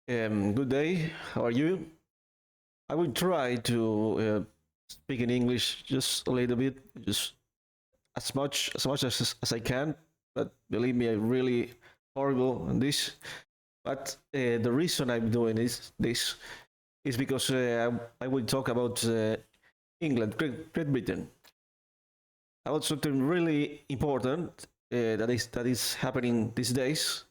Good day. How are you? I will try to speak in English just a little bit, just as I can. But believe me, I'm really horrible on this. But the reason I'm doing this is because I will talk about England, Great Britain, about something really important that is happening these days.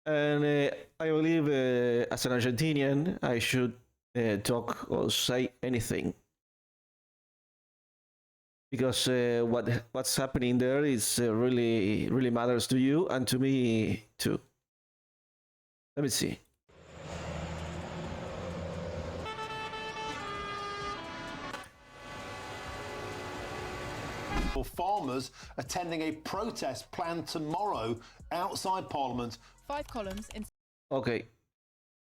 And I believe, as an Argentinian, I should talk or say anything because what's happening there is really matters to you and to me too. Let me see. For farmers attending a protest planned tomorrow outside Parliament. 5 columns in. Okay,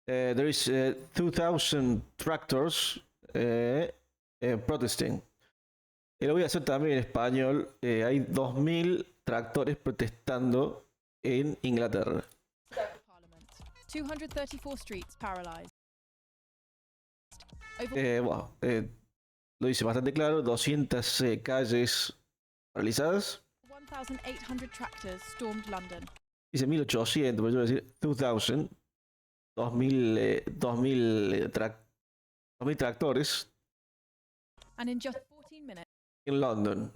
there is 2,000 tractors protesting. Y lo voy a hacer también en español. Hay 2.000 tractores protestando en Inglaterra. Parliament. 234 streets paralyzed. Wow, lo dice bastante claro. 200 calles paralizadas. 1,800 tractors stormed London. Dice 1.800, pero yo voy a decir 2,000. 2.000 tractores And in just 14 minutes, en Londres.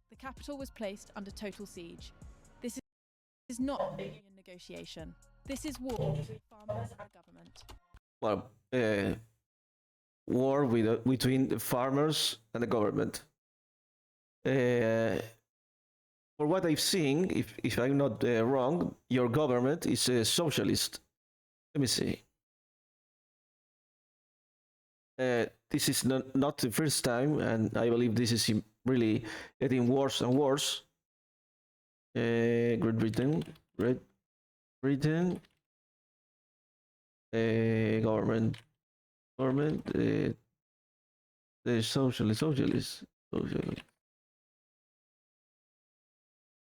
the capital was placed under total siege. This is not a union negotiation. This is war between farmers and government. Well, war between the farmers and the government. For what I've seen, if I'm not wrong, your government is a socialist. Let me see. This is not the first time, and I believe this is really getting worse and worse. Great Britain, government, the socialist,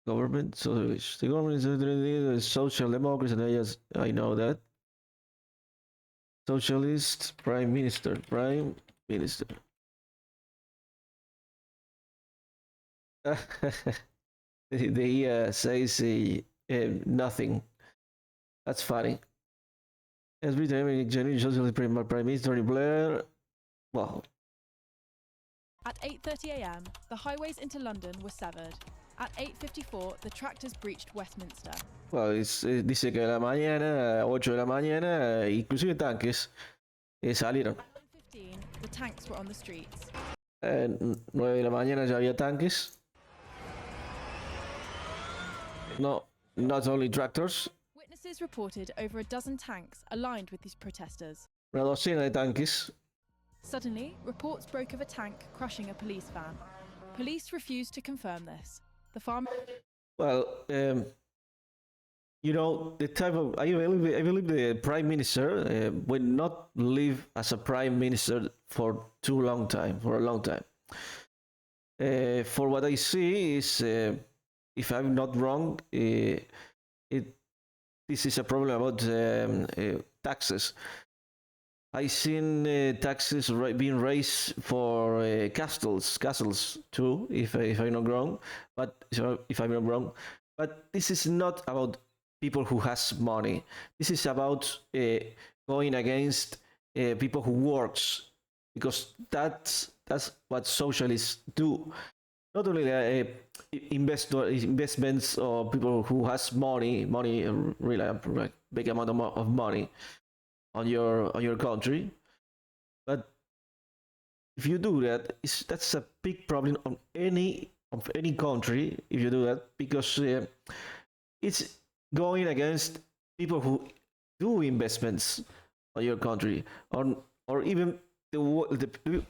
government, socialist. The government is social democracy, and yes, I know that. Socialist prime minister. They says nothing. That's funny. As Britain, socialist prime minister Blair. Well, At 8:30 a.m., the highways into London were severed. At 8:54, the tractors breached Westminster. well, dice que a la mañana, 8 de la mañana, inclusive tanques salieron. At 9:15, the tanks were on the streets. 9 de la mañana ya había tanques. No, not only tractors. Witnesses reported over a dozen tanks aligned with these protesters. Una docena de tanques. Suddenly, reports broke of a tank crushing a police van. Police refused to confirm this. The farm. Well, you know, the type of I believe the prime minister will not live as a prime minister for a long time. For what I see is, if I'm not wrong, this is a problem about taxes. I seen taxes being raised for castles too, if I'm not wrong. But if I'm not wrong, but this is not about people who has money. This is about going against people who works, because that's what socialists do. Not only investments or people who has money, really a big amount of money on your country, but if you do that, that's a big problem of any country if you do that, because it's going against people who do investments on your country, or even the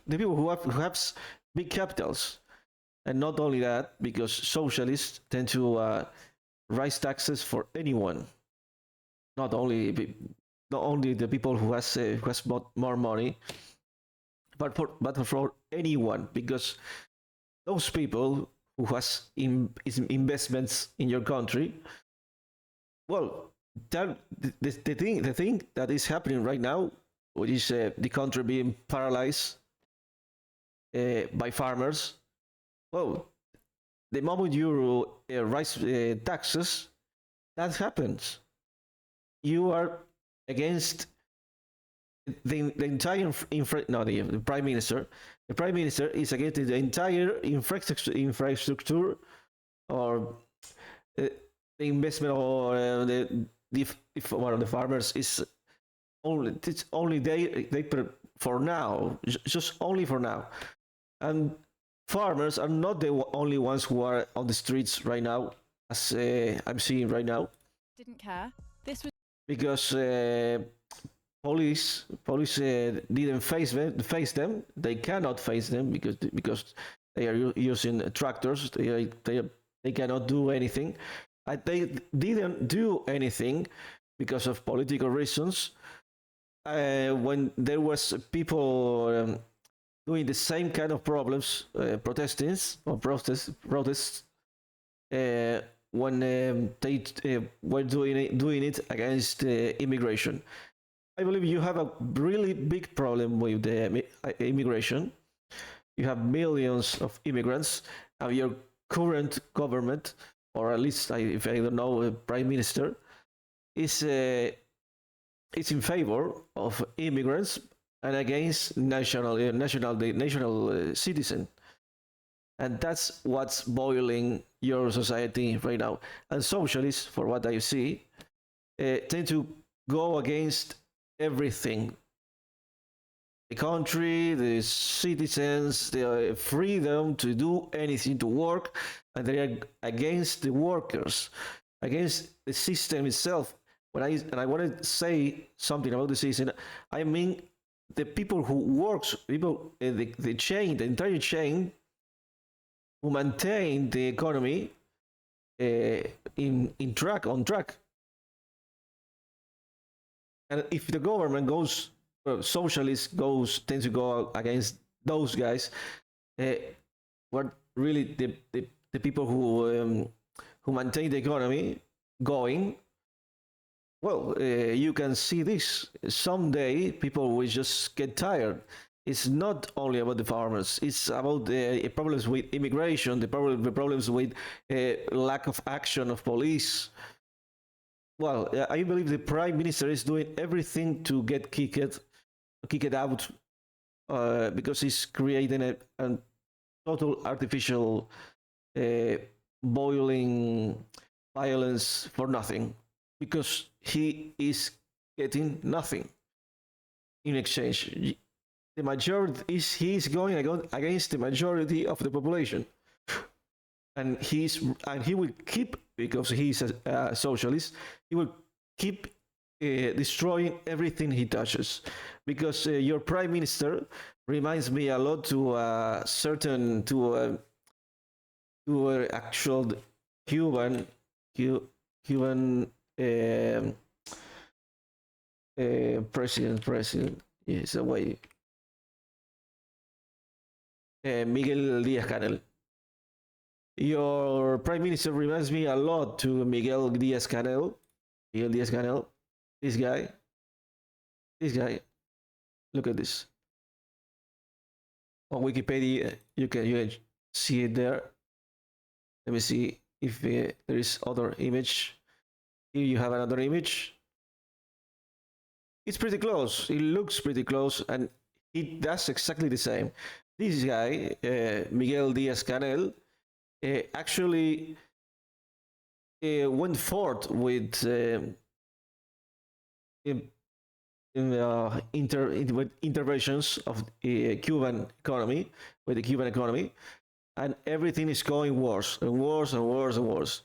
people who have big capitals. And not only that, because socialists tend to raise taxes for anyone, not only the people who has more money, but for anyone, because those people who has investments in your country, well, the thing that is happening right now, which is the country being paralyzed by farmers. Well, the moment you raise taxes, that happens. You are against the entire no, the prime minister. The prime minister is against the entire infrastructure or the investment or one of the farmers is only it's only they for now, just only for now. And farmers are not the only ones who are on the streets right now, as I'm seeing right now. Didn't care. This was Because police didn't face them. They cannot face them because they are using tractors. They cannot do anything. They didn't do anything because of political reasons. When there was people doing the same kind of problems, protests, when they were doing it against immigration. I believe you have a really big problem with the immigration. You have millions of immigrants, and your current government, or at least if I don't know, prime minister, is in favor of immigrants and against national citizen, and that's what's boiling your society right now. And socialists, for what I see, tend to go against everything: the country, the citizens, the freedom to do anything, to work, and they are against the workers, against the system itself. I want to say something about the system, I mean the people who works, people, the chain, the entire chain, who maintain the economy on track. And if the government goes, socialists tend to go against those guys, what really the people who maintain the economy going. Well, you can see this. Someday people will just get tired. It's not only about the farmers. It's about the problems with immigration, the problems with lack of action of police. Well, I believe the prime minister is doing everything to get kicked out, because he's creating a total artificial boiling violence for nothing, because he is getting nothing in exchange. The majority he's going against the majority of the population, and he will keep, because he's a socialist, he will keep destroying everything he touches. Because your prime minister reminds me a lot to actual Cuban president. Yes, away. Miguel Díaz-Canel. Your prime minister reminds me a lot to Miguel Díaz-Canel. This guy. Look at this. On Wikipedia, you can see it there. Let me see if there is other image. Here you have another image. It's pretty close. It looks pretty close, and it does exactly the same. This guy, Miguel Díaz-Canel, actually went forth with interventions of Cuban economy, with the Cuban economy, and everything is going worse and worse and worse and worse.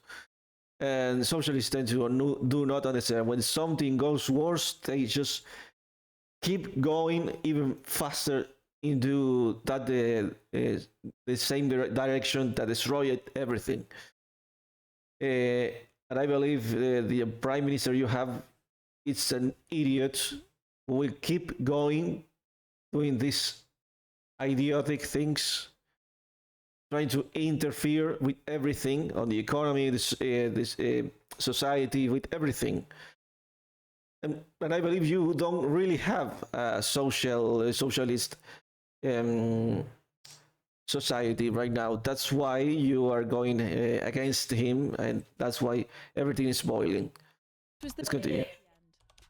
And socialists tend to do not understand, when something goes worse, they just keep going even faster into that the same direction that destroyed everything. And I believe the prime minister you have, it's an idiot who will keep going doing these idiotic things, trying to interfere with everything on the economy, this society, with everything. and I believe you don't really have a socialist um, society right now. That's why you are going against him, and that's why everything is boiling. Was the Let's continue.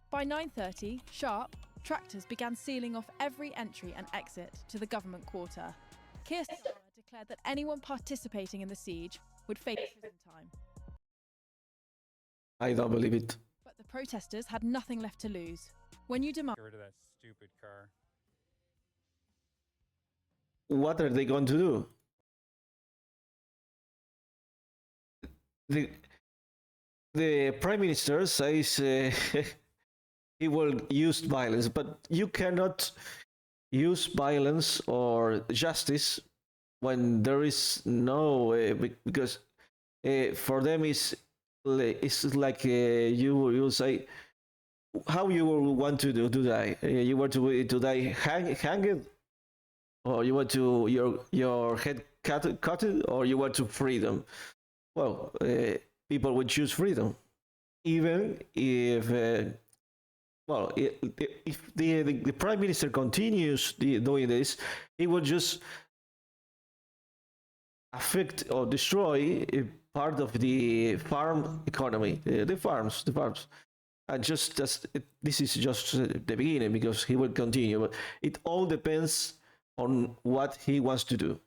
By 9:30, sharp, tractors began sealing off every entry and exit to the government quarter. Keir Starmer declared that anyone participating in the siege would face prison time. I don't believe it. But the protesters had nothing left to lose. When you demand Get rid of that stupid car. What are they going to do? The prime minister says he will use violence, but you cannot use violence or justice when there is no because for them it's like you will say how you will want to die. You want to die hanged, or you want to your head cut, or you want to freedom. Well, people would choose freedom, even if well, if the prime minister continues doing this, he will just affect or destroy part of the farm economy, the farms, and just this is just the beginning, because he will continue. But it all depends on what he wants to do.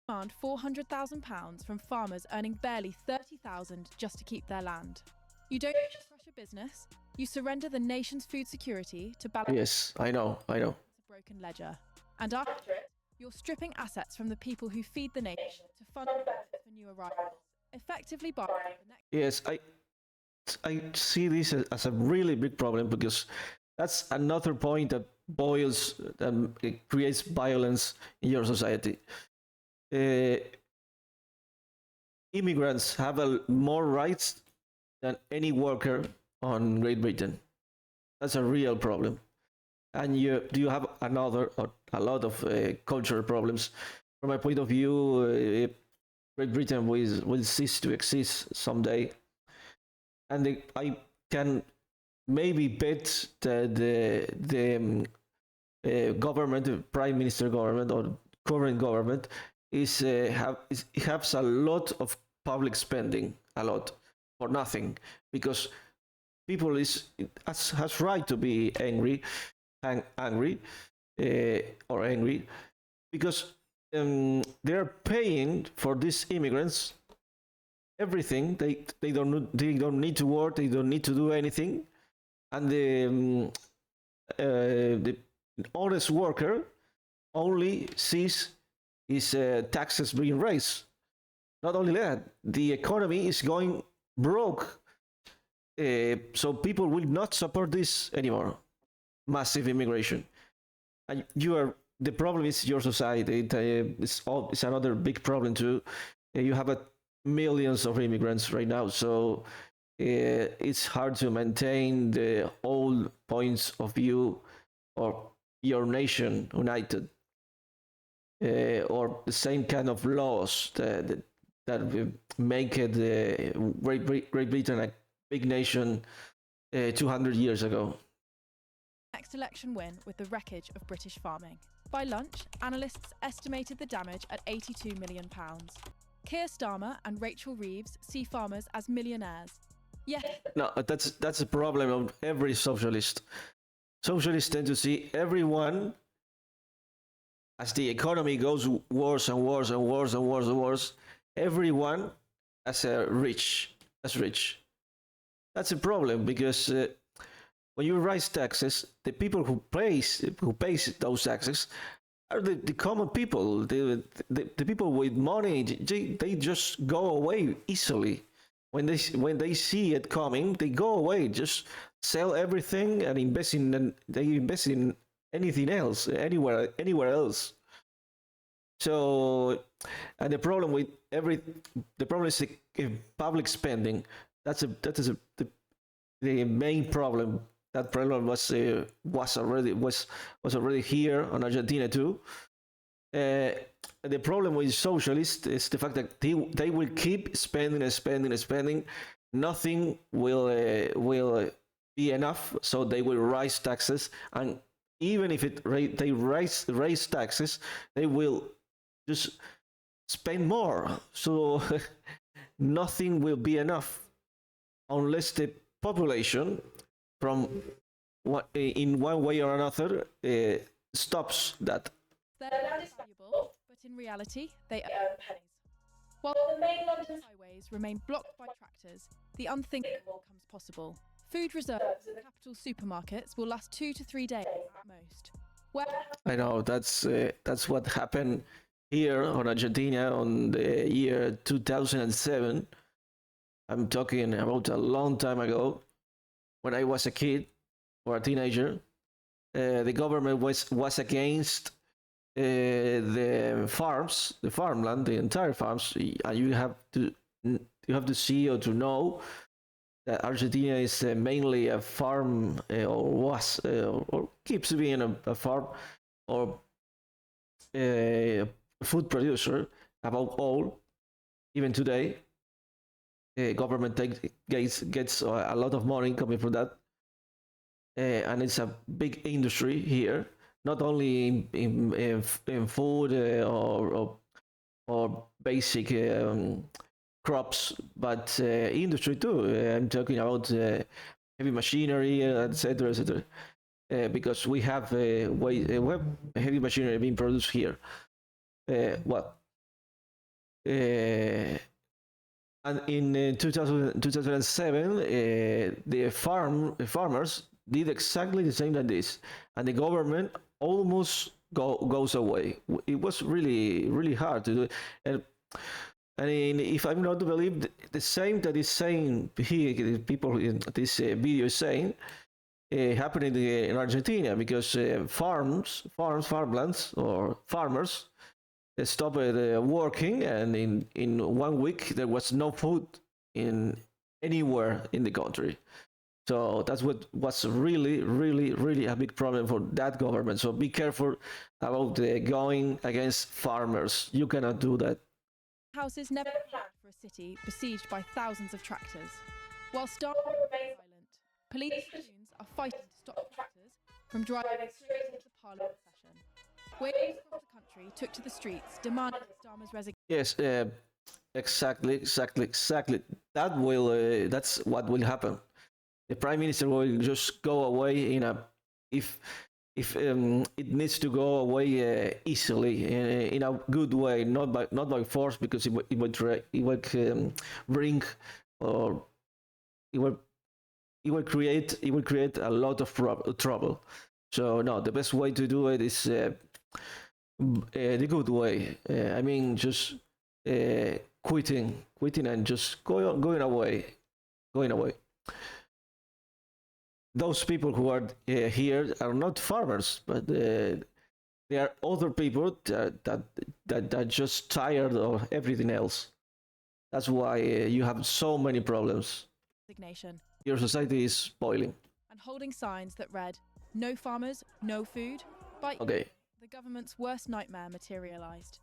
£400,000 from farmers earning barely £30,000 just to keep their land. You don't just crush a business, you surrender the nation's food security to balance. Yes, I know. A broken ledger. And after it, you're stripping assets from the people who feed the nation to fund benefits for new arrivals, effectively borrowing the next. Yes, I see this as a really big problem, because that's another point that boils and it creates violence in your society. Immigrants have more rights than any worker on Great Britain. That's a real problem. And you have a lot of cultural problems. From my point of view, Great Britain will cease to exist someday. And I can maybe bet that the government, the prime minister government or current government, has a lot of public spending, a lot for nothing, because people has right to be angry, because they are paying for these immigrants everything. They don't need to work, they don't need to do anything, and the honest worker only sees his taxes being raised. Not only that, the economy is going broke. So people will not support this anymore. Massive immigration, and the problem is your society. It's another big problem too. You have millions of immigrants right now, so it's hard to maintain the old points of view or your nation united, or the same kind of laws that make it Great Britain a big nation 200 years ago. Next election win with the wreckage of British farming. By lunch, analysts estimated the damage at £82 million. Keir Starmer and Rachel Reeves see farmers as millionaires. Yes. No, that's a problem of every socialist. Socialists tend to see everyone, as the economy goes worse and worse and worse and worse and worse, everyone as rich. That's a problem, because when you raise taxes, the people who pays those taxes are the common people. The people with money, they just go away easily. When they see it coming, they go away, just sell everything and invest in anything else, anywhere else. So, and the problem is the public spending. The main problem. That problem was already here on Argentina too. The problem with socialists is the fact that they will keep spending and spending and spending. Nothing will be enough, so they will raise taxes, and even if they raise taxes, they will just spend more. So nothing will be enough unless the population, from in one way or another, stops that. Their land is valuable, but in reality, they earn pennies. While the main London highways remain blocked by tractors, the unthinkable becomes possible. Food reserves in the capital supermarkets will last 2 to 3 days at most. I know that's what happened here on Argentina on the year 2007. I'm talking about a long time ago, when I was a kid or a teenager. The government was against the farms, the farmland, the entire farms, and you have to see or to know that Argentina is mainly a farm, or was, or keeps being a farm, or a food producer above all. Even today, government gets a lot of money coming from that, and it's a big industry here, not only in food, or basic crops, but industry too. I'm talking about heavy machinery, etc., etc. Because we have heavy machinery being produced here. And in 2007, the farmers did exactly the same like this, and the government almost goes away. It was really hard to do it. And if I'm not to believe, the same that is saying here, the people in this video is saying, happening in Argentina, because farmlands or farmers stopped working, and in 1 week there was no food in anywhere in the country. So that's what was really a big problem for that government. So be careful about going against farmers. You cannot do that. Houses never planned for a city besieged by thousands of tractors. While Starmer remains silent, police platoons are fighting to stop tractors from driving straight into Parliament session. Waves across the country took to the streets demanding Starmer's resignation. Yes, exactly. That's what will happen. The prime minister will just go away if it needs to go away easily, in a good way, not by force, because it would bring, or it will create a lot of trouble. So no, the best way to do it is the good way. I mean, just quitting, and just going away. Those people who are here are not farmers, but they are other people that are just tired of everything else. That's why you have so many problems. Resignation. Your society is spoiling. And holding signs that read, "No farmers, no food." Okay. The government's worst nightmare materialised.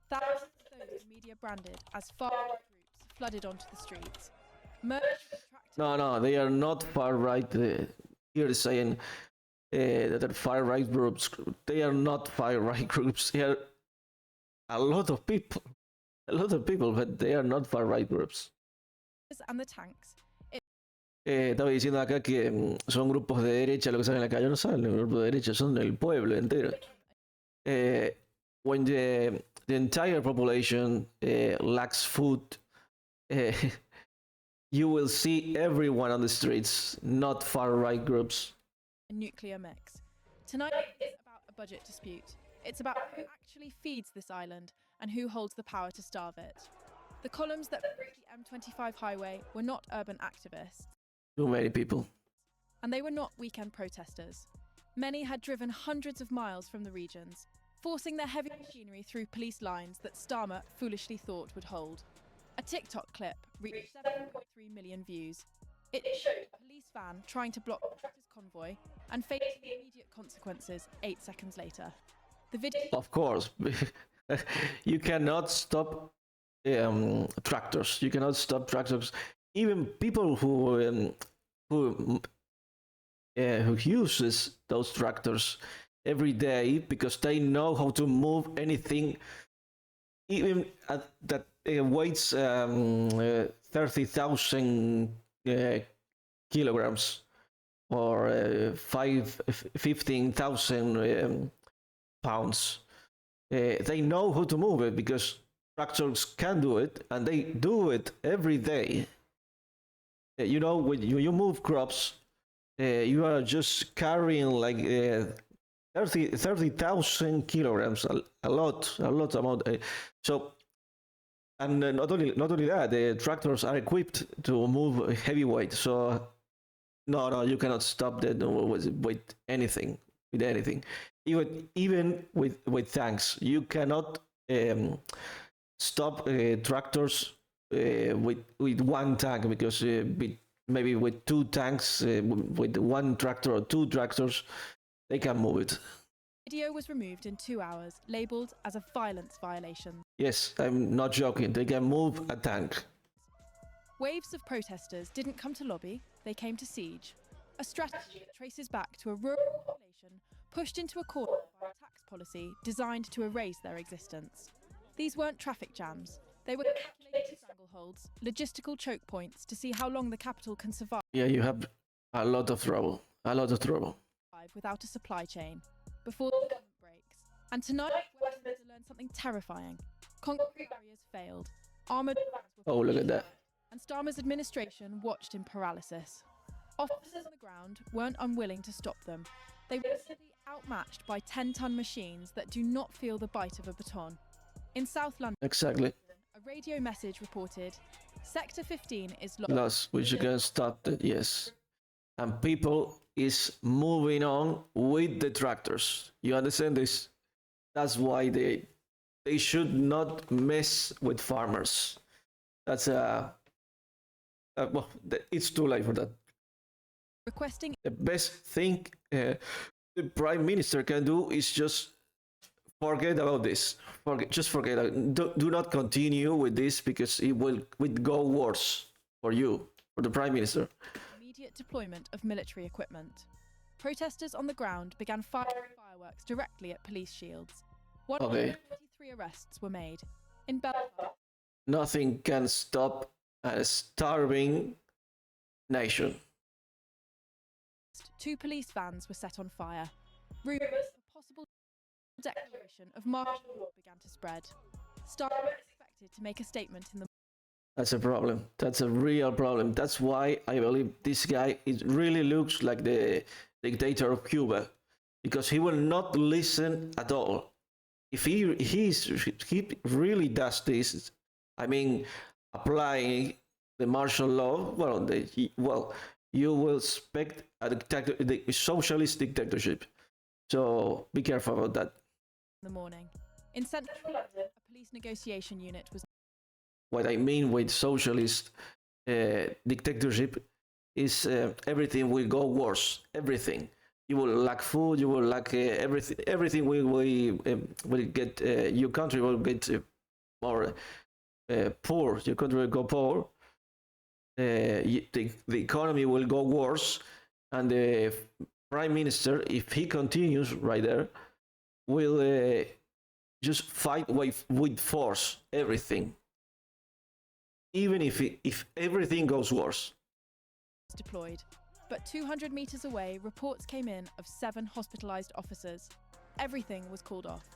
Thousands of those media branded as far-right groups flooded onto the streets. No, they are not far-right. Here is saying that are far-right groups. They are not far-right groups. They are a lot of people, but they are not far-right groups. And the tanks. Estaba diciendo acá que son grupos de derecha, lo que salen en la calle no salen, los grupos de derecha son el pueblo entero. When the entire population lacks food, you will see everyone on the streets, not far-right groups. A nuclear mix. Tonight is about a budget dispute. It's about who actually feeds this island and who holds the power to starve it. The columns that broke the M25 highway were not urban activists. Too many people. And they were not weekend protesters. Many had driven hundreds of miles from the regions, forcing their heavy machinery through police lines that Starmer foolishly thought would hold. A TikTok clip reached 7.3 million views. It showed a police van trying to block the convoy and facing immediate consequences 8 seconds later. The video. Of course, you cannot stop tractors. You cannot stop tractors. Even people who who uses those tractors every day because they know how to move anything, even that weighs 30,000 kilograms or 15,000 pounds. They know how to move it because tractors can do it, and they do it every day. You know, when you move crops, you are just carrying like 30,000 kilograms, a lot amount. So, and not only that, the tractors are equipped to move heavy weight. So, no, you cannot stop that with anything, even with tanks. You cannot stop tractors with one tank because maybe with two tanks, with one tractor or two tractors, they can move it. Video was removed in 2 hours, labelled as a violence violation. Yes, I'm not joking. They can move a tank. Waves of protesters didn't come to lobby, they came to siege. A strategy that traces back to a rural population pushed into a corner by a tax policy designed to erase their existence. These weren't traffic jams. They were calculated strangleholds, logistical choke points to see how long the capital can survive. Yeah, you have a lot of trouble. Without a supply chain, before the government breaks. And tonight, Westminster learned something terrifying. Concrete barriers failed. Armoured vans were Oh, look at that. and Starmer's administration watched in paralysis. Officers on the ground weren't unwilling to stop them. They were simply outmatched by 10-ton machines that do not feel the bite of a baton. In South London, Exactly. a radio message reported, Sector 15 is Lost, which you can stop it, yes. And people is moving on with the tractors. You understand this? That's why they should not mess with farmers. That's well, it's too late for that. requesting The best thing the prime minister can do is just forget about this. Just forget it. Do not continue with this because it will go worse for you, for the prime minister. immediate deployment of military equipment. Protesters on the ground began firing fireworks directly at police shields. 123 arrests were made. In Belfast, Nothing can stop a starving nation. 2 police vans were set on fire. Rumours of a possible declaration of martial law began to spread. Starmer expected to make a statement in the That's a problem. That's a real problem. That's why I believe this guy, it really looks like the dictator of Cuba, because he will not listen at all. If he really does this, I mean, applying the martial law, well, you will expect the socialist dictatorship. So be careful about that. in the morning. In central London, a police negotiation unit was What I mean with socialist dictatorship is everything will go worse. Everything. You will lack food. You will lack everything. Everything will get. Your country will get more poor. Your country will go poor. The economy will go worse, and the prime minister, if he continues right there, will just fight with force everything, even if everything goes worse. deployed. But 200 metres away, reports came in of 7 hospitalised officers. Everything was called off.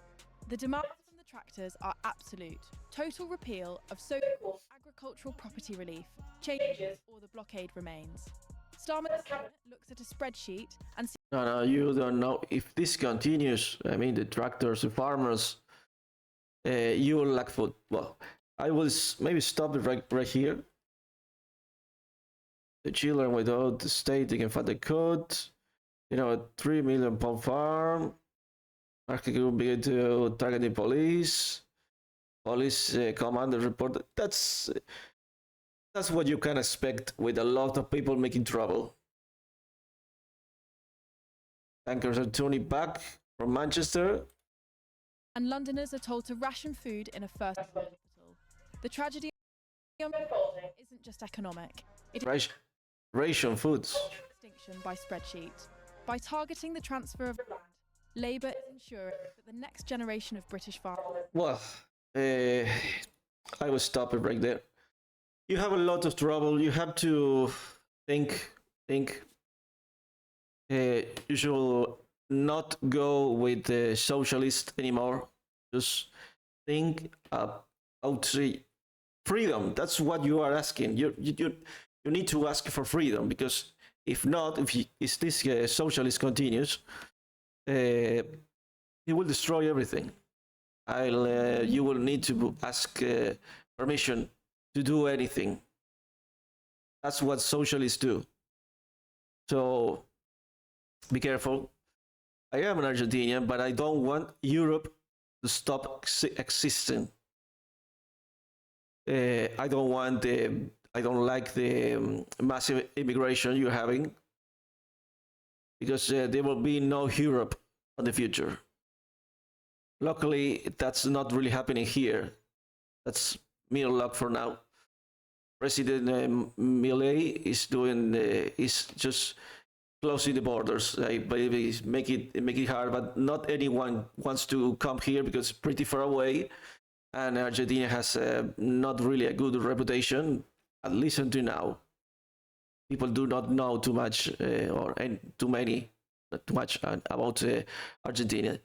The demands from the tractors are absolute. Total repeal of so-called agricultural property relief, changes or the blockade remains. Starmer's cabinet looks at a spreadsheet and sees No, you don't know. If this continues, I mean, the tractors, the farmers, you will lack food. Well, I will maybe stop it right here. The children without the state, they can find the code. You know, a 3 million pound farm. Market will be to target the police. Police commander report. That's what you can expect with a lot of people making trouble. Tankers are turning back from Manchester. and Londoners are told to ration food in a first world hospital. The tragedy unfolding isn't just economic. It is Ration foods. extinction nation by spreadsheet. By targeting the transfer of land, Labour is ensuring that the next generation of British farmers. Well, I will stop it right there. You have a lot of trouble. You have to think. You should not go with the socialist anymore. Just think about freedom. That's what you are asking. You need to ask for freedom, because if not, if this socialist continues, he will destroy everything. You will need to ask permission to do anything. That's what socialists do. So be careful. I am an Argentinian, but I don't want Europe to stop existing. I don't like the massive immigration you're having, because there will be no Europe in the future. Luckily, that's not really happening here. That's mere luck for now. President Milei is just closing the borders. I believe make it hard, but not anyone wants to come here because it's pretty far away, and Argentina has not really a good reputation, at least until now. People do not know too much too much about Argentina.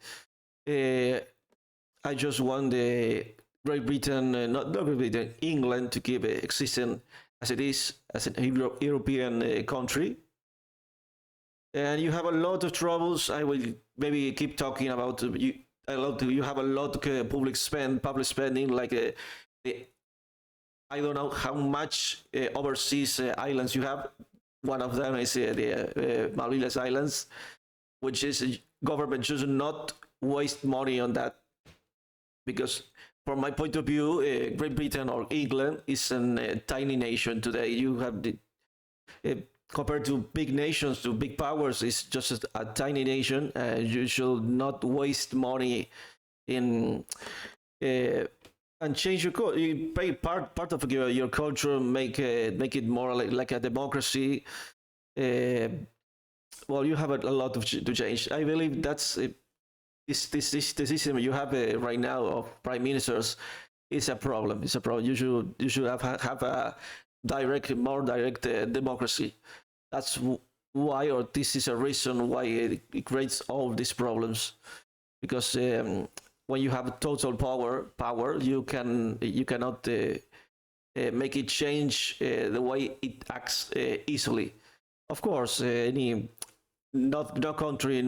I just want the Great Britain, not Great Britain, England to keep existing as it is, as an European country. And you have a lot of troubles. I will maybe keep talking about you. You have a lot of public spending, like I don't know how much overseas islands you have. One of them is the Malvinas Islands, which is government should not waste money on that, because from my point of view, Great Britain or England is a tiny nation today. You have compared to big nations, to big powers, it's just a tiny nation. You should not waste money in and change your culture. You pay part of your culture, make it more like a democracy. Well, you have a lot to change. I believe that's this system you have right now of prime ministers is a problem. It's a problem. You should have a more direct democracy. That's why, or this is a reason why it creates all these problems, because when you have total power, you cannot make it change the way it acts easily. Of course, no country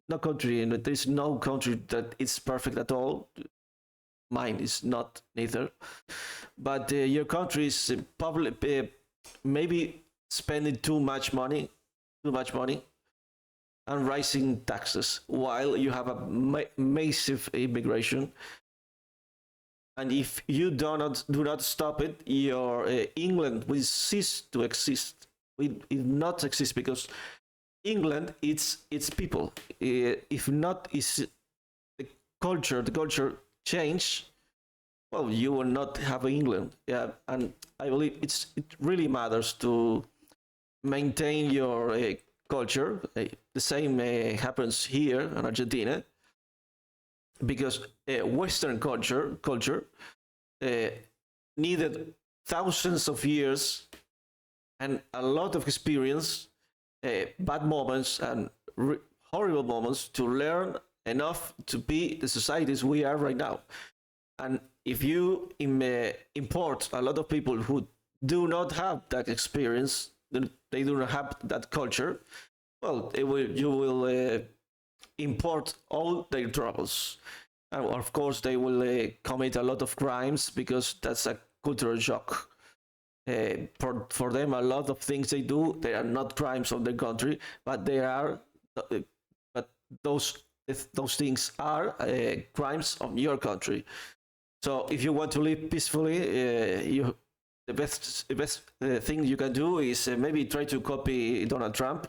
there's no country that is perfect at all. Mine is not neither, but your country is probably maybe spending too much money, and rising taxes, while you have a massive immigration. And if you do not stop it, your England will cease to exist. Will not exist, because England, it's people. If not, is the culture change. Well, you will not have England. Yeah, and I believe it really matters to maintain your culture. The same happens here in Argentina, because Western culture needed thousands of years and a lot of experience, bad moments and horrible moments, to learn enough to be the societies we are right now. And if you import a lot of people who do not have that experience, they do not have that culture, well, you will import all their troubles. And of course, they will commit a lot of crimes, because that's a cultural shock. For them, a lot of things they do, they are not crimes of their country, but they are. But those things are crimes of your country. So if you want to live peacefully, the best thing you can do is maybe try to copy Donald Trump.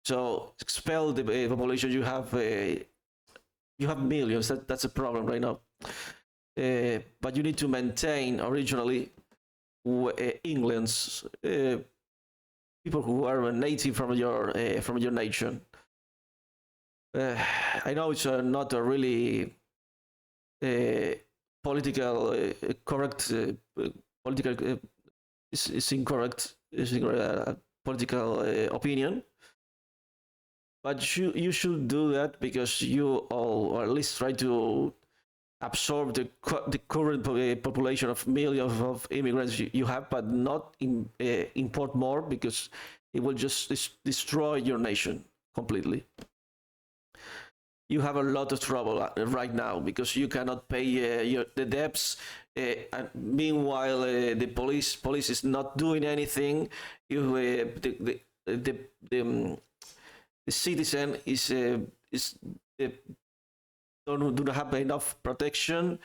So expel the population you have. You have millions. That's a problem right now. But you need to maintain originally England's people who are native from your nation. I know it's not a really political correct political is incorrect political opinion, but you should do that because you all, or at least try to absorb the current population of millions of immigrants you have, but not import more, because it will just destroy your nation completely. You have a lot of trouble right now because you cannot pay the debts. And meanwhile, the police is not doing anything. The citizen is don't have enough protection.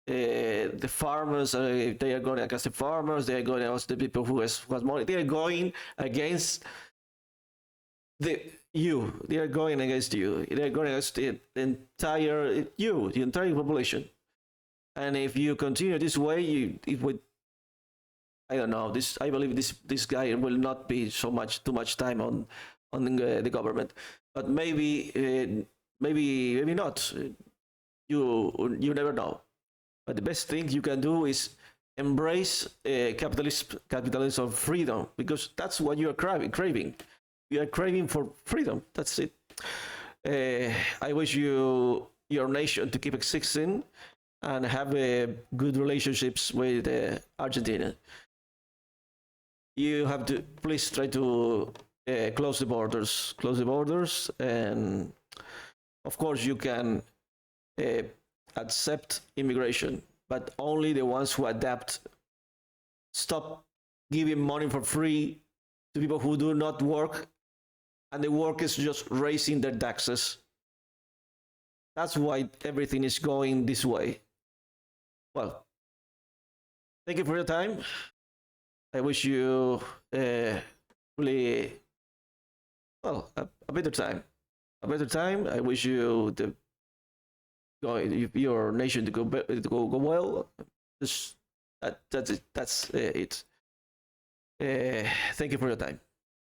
The farmers, they are going against the farmers. They are going against the people who has money. They are going against they are going against you. They are going against the entire population. And if you continue this way, it would. I don't know. I believe this guy will not be too much time on the government. But maybe not. You never know. But the best thing you can do is embrace capitalism freedom, because that's what you are craving. You are craving for freedom. That's it. I wish your nation to keep existing and have good relationships with Argentina. You have to please try to close the borders, and of course you can accept immigration, but only the ones who adapt. Stop giving money for free to people who do not work, and the workers just raising their taxes. That's why everything is going this way. Well, thank you for your time. I wish you really, well, a better time. A better time. I wish you your nation to go well. That's it. Thank you for your time.